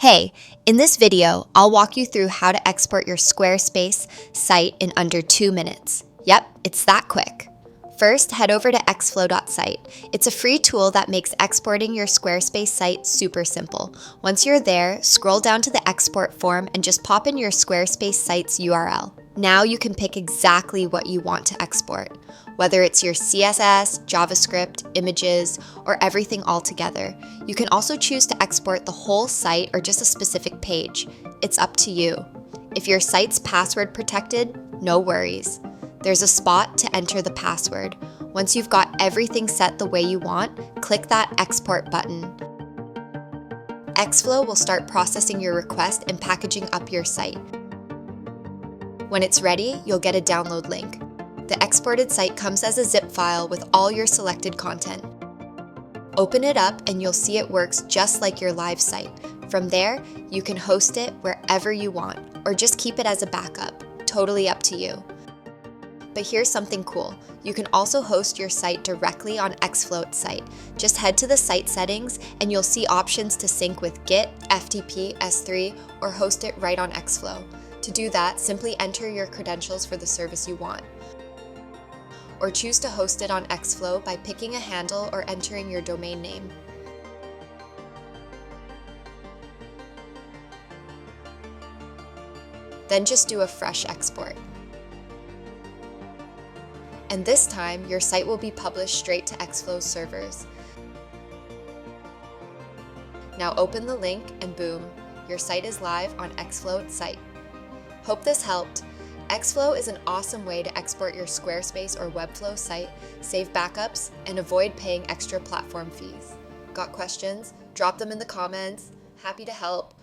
Hey, in this video, I'll walk you through how to export your Squarespace site in under 2 minutes. Yep, it's that quick. First, head over to ExFlow.site. It's a free tool that makes exporting your Squarespace site super simple. Once you're there, scroll down to the export form and just pop in your Squarespace site's URL. Now you can pick exactly what you want to export, whether it's your CSS, JavaScript, images, or everything all together. You can also choose to export the whole site or just a specific page. It's up to you. If your site's password protected, no worries. There's a spot to enter the password. Once you've got everything set the way you want, click that export button. ExFlow will start processing your request and packaging up your site. When it's ready, you'll get a download link. The exported site comes as a zip file with all your selected content. Open it up and you'll see it works just like your live site. From there, you can host it wherever you want, or just keep it as a backup. Totally up to you. But here's something cool. You can also host your site directly on ExFlow.site. Just head to the site settings and you'll see options to sync with Git, FTP, S3, or host it right on ExFlow. To do that, simply enter your credentials for the service you want. Or choose to host it on ExFlow by picking a handle or entering your domain name. Then just do a fresh export. And this time, your site will be published straight to ExFlow's servers. Now open the link and boom, your site is live on ExFlow.site. Hope this helped. ExFlow is an awesome way to export your Squarespace or Webflow site, save backups, and avoid paying extra platform fees. Got questions? Drop them in the comments. Happy to help.